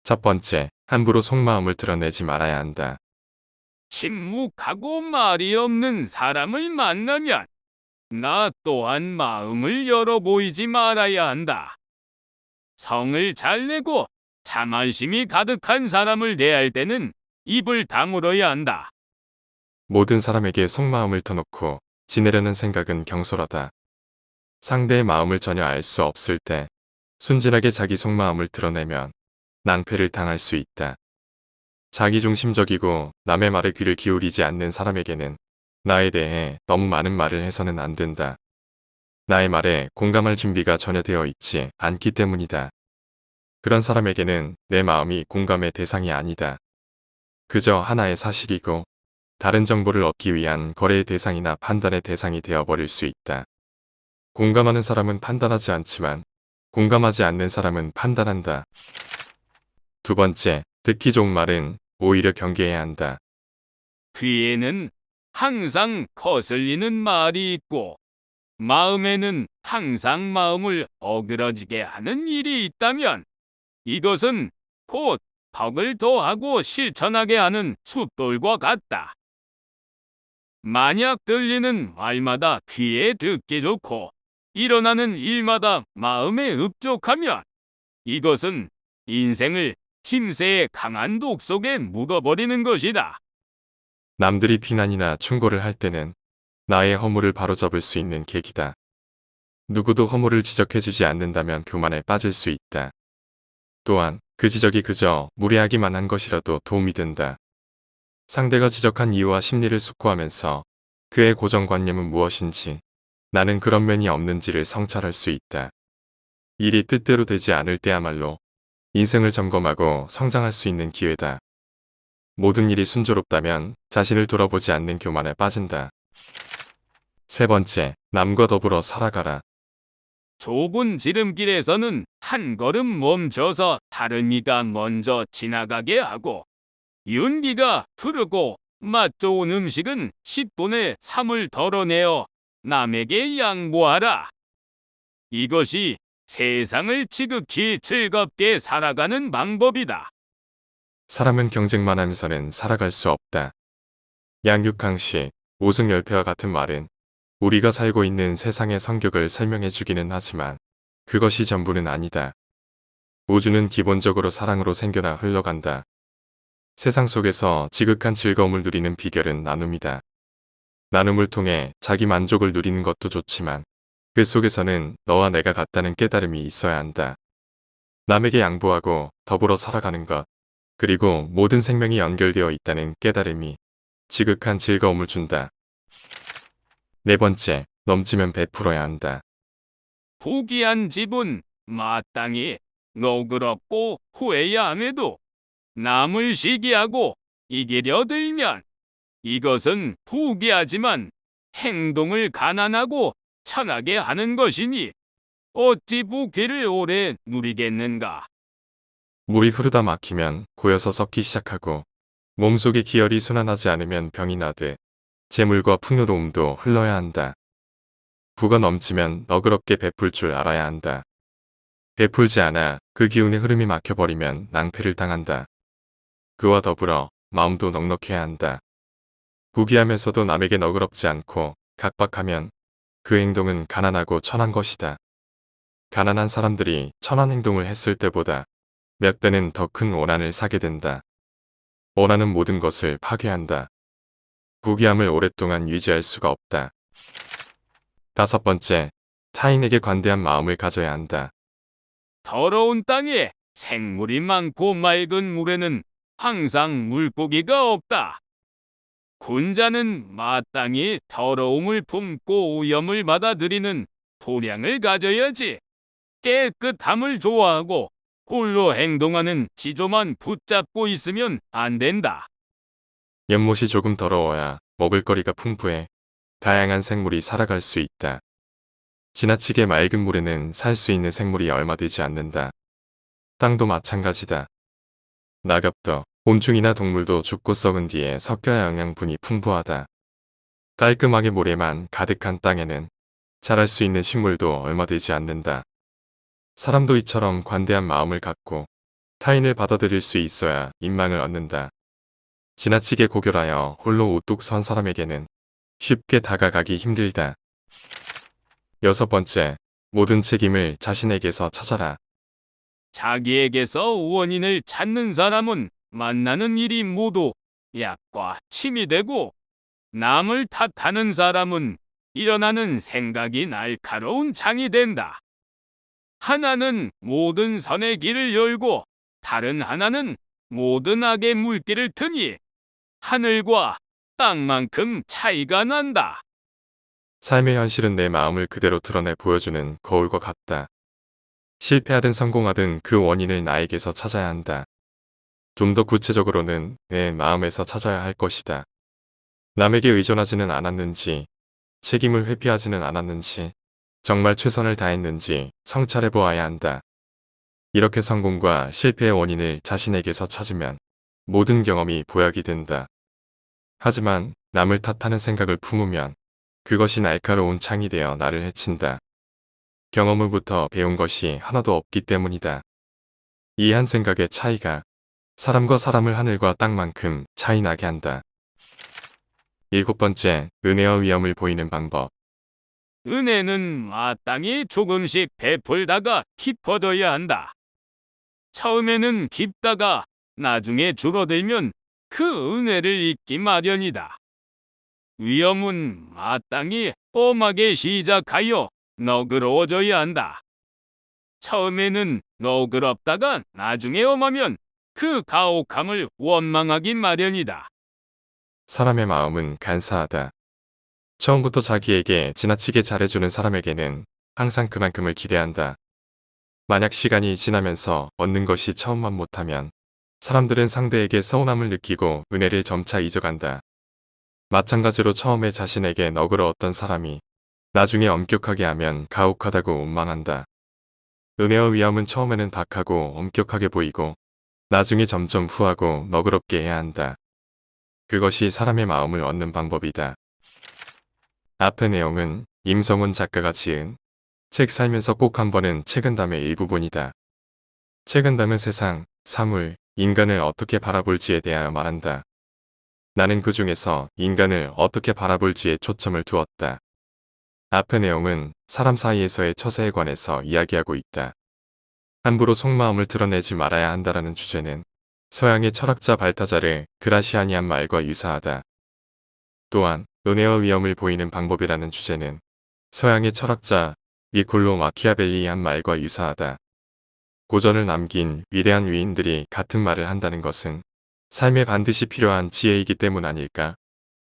첫 번째, 함부로 속마음을 드러내지 말아야 한다. 침묵하고 말이 없는 사람을 만나면 나 또한 마음을 열어 보이지 말아야 한다. 성을 잘 내고 참을심이 가득한 사람을 대할 때는 입을 다물어야 한다. 모든 사람에게 속마음을 터놓고 지내려는 생각은 경솔하다. 상대의 마음을 전혀 알 수 없을 때 순진하게 자기 속마음을 드러내면 낭패를 당할 수 있다. 자기중심적이고 남의 말에 귀를 기울이지 않는 사람에게는 나에 대해 너무 많은 말을 해서는 안 된다. 나의 말에 공감할 준비가 전혀 되어 있지 않기 때문이다. 그런 사람에게는 내 마음이 공감의 대상이 아니다. 그저 하나의 사실이고 다른 정보를 얻기 위한 거래의 대상이나 판단의 대상이 되어버릴 수 있다. 공감하는 사람은 판단하지 않지만 공감하지 않는 사람은 판단한다. 두 번째, 듣기 좋은 말은 오히려 경계해야 한다. 귀에는 항상 거슬리는 말이 있고 마음에는 항상 마음을 어그러지게 하는 일이 있다면 이것은 곧 덕을 더하고 실천하게 하는 숫돌과 같다. 만약 들리는 말마다 귀에 듣기 좋고 일어나는 일마다 마음에 흡족하면 이것은 인생을 침새의 강한 독 속에 묻어버리는 것이다. 남들이 비난이나 충고를 할 때는 나의 허물을 바로잡을 수 있는 계기다. 누구도 허물을 지적해주지 않는다면 교만에 빠질 수 있다. 또한 그 지적이 그저 무례하기만 한 것이라도 도움이 된다. 상대가 지적한 이유와 심리를 숙고하면서 그의 고정관념은 무엇인지 나는 그런 면이 없는지를 성찰할 수 있다. 일이 뜻대로 되지 않을 때야말로 인생을 점검하고 성장할 수 있는 기회다. 모든 일이 순조롭다면 자신을 돌아보지 않는 교만에 빠진다. 세 번째, 남과 더불어 살아가라. 좁은 지름길에서는 한 걸음 멈춰서 다른 이가 먼저 지나가게 하고 윤기가 흐르고 맛 좋은 음식은 10분에 3을 덜어내어 남에게 양보하라. 이것이 세상을 지극히 즐겁게 살아가는 방법이다. 사람은 경쟁만 하면서는 살아갈 수 없다. 양육강식, 오승열패와 같은 말은 우리가 살고 있는 세상의 성격을 설명해 주기는 하지만 그것이 전부는 아니다. 우주는 기본적으로 사랑으로 생겨나 흘러간다. 세상 속에서 지극한 즐거움을 누리는 비결은 나눔이다. 나눔을 통해 자기 만족을 누리는 것도 좋지만 그 속에서는 너와 내가 같다는 깨달음이 있어야 한다. 남에게 양보하고 더불어 살아가는 것, 그리고 모든 생명이 연결되어 있다는 깨달음이 지극한 즐거움을 준다. 네 번째, 넘치면 베풀어야 한다. 부귀한 집은 마땅히 너그럽고 후회야함에도 남을 시기하고 이기려 들면 이것은 부귀하지만 행동을 가난하고 천하게 하는 것이니 어찌 부귀를 오래 누리겠는가. 물이 흐르다 막히면 고여서 썩기 시작하고 몸속의 기혈이 순환하지 않으면 병이 나듯 재물과 풍요로움도 흘러야 한다. 부가 넘치면 너그럽게 베풀 줄 알아야 한다. 베풀지 않아 그 기운의 흐름이 막혀버리면 낭패를 당한다. 그와 더불어 마음도 넉넉해야 한다. 부귀하면서도 남에게 너그럽지 않고 각박하면 그 행동은 가난하고 천한 것이다. 가난한 사람들이 천한 행동을 했을 때보다 몇 배는 더 큰 원한을 사게 된다. 원하는 모든 것을 파괴한다. 부귀함을 오랫동안 유지할 수가 없다. 다섯 번째, 타인에게 관대한 마음을 가져야 한다. 더러운 땅에 생물이 많고 맑은 물에는 항상 물고기가 없다. 군자는 마땅히 더러움을 품고 오염을 받아들이는 도량을 가져야지. 깨끗함을 좋아하고 홀로 행동하는 지조만 붙잡고 있으면 안 된다. 연못이 조금 더러워야 먹을거리가 풍부해 다양한 생물이 살아갈 수 있다. 지나치게 맑은 물에는 살 수 있는 생물이 얼마 되지 않는다. 땅도 마찬가지다. 낙엽도 곤충이나 동물도 죽고 썩은 뒤에 섞여야 영양분이 풍부하다. 깔끔하게 모래만 가득한 땅에는 자랄 수 있는 식물도 얼마 되지 않는다. 사람도 이처럼 관대한 마음을 갖고 타인을 받아들일 수 있어야 인망을 얻는다. 지나치게 고결하여 홀로 우뚝 선 사람에게는 쉽게 다가가기 힘들다. 6번째, 모든 책임을 자신에게서 찾아라. 자기에게서 원인을 찾는 사람은 만나는 일이 모두 약과 침이 되고, 남을 탓하는 사람은 일어나는 생각이 날카로운 창이 된다. 하나는 모든 선의 길을 열고 다른 하나는 모든 악의 물길을 트니 하늘과 땅만큼 차이가 난다. 삶의 현실은 내 마음을 그대로 드러내 보여주는 거울과 같다. 실패하든 성공하든 그 원인을 나에게서 찾아야 한다. 좀 더 구체적으로는 내 마음에서 찾아야 할 것이다. 남에게 의존하지는 않았는지, 책임을 회피하지는 않았는지, 정말 최선을 다했는지 성찰해 보아야 한다. 이렇게 성공과 실패의 원인을 자신에게서 찾으면 모든 경험이 보약이 된다. 하지만 남을 탓하는 생각을 품으면 그것이 날카로운 창이 되어 나를 해친다. 경험으로부터 배운 것이 하나도 없기 때문이다. 이 한 생각의 차이가 사람과 사람을 하늘과 땅만큼 차이 나게 한다. 7번째, 은혜와 위험을 보이는 방법. 은혜는 마땅히 조금씩 베풀다가 깊어져야 한다. 처음에는 깊다가 나중에 줄어들면 그 은혜를 잊기 마련이다. 위험은 마땅히 엄하게 시작하여 너그러워져야 한다. 처음에는 너그럽다가 나중에 엄하면 그 가혹함을 원망하기 마련이다. 사람의 마음은 간사하다. 처음부터 자기에게 지나치게 잘해주는 사람에게는 항상 그만큼을 기대한다. 만약 시간이 지나면서 얻는 것이 처음만 못하면 사람들은 상대에게 서운함을 느끼고 은혜를 점차 잊어간다. 마찬가지로 처음에 자신에게 너그러웠던 사람이 나중에 엄격하게 하면 가혹하다고 원망한다. 은혜와 위험은 처음에는 박하고 엄격하게 보이고 나중에 점점 후하고 너그럽게 해야 한다. 그것이 사람의 마음을 얻는 방법이다. 앞의 내용은 임성훈 작가가 지은 책 살면서 꼭 한 번은 책은담의 일부분이다. 책은담은 세상, 사물, 인간을 어떻게 바라볼지에 대하여 말한다. 나는 그 중에서 인간을 어떻게 바라볼지에 초점을 두었다. 앞의 내용은 사람 사이에서의 처세에 관해서 이야기하고 있다. 함부로 속마음을 드러내지 말아야 한다라는 주제는 서양의 철학자 발타자르 그라시아니 한 말과 유사하다. 또한 은혜와 위험을 보이는 방법이라는 주제는 서양의 철학자 니콜로 마키아벨리 한 말과 유사하다. 고전을 남긴 위대한 위인들이 같은 말을 한다는 것은 삶에 반드시 필요한 지혜이기 때문 아닐까?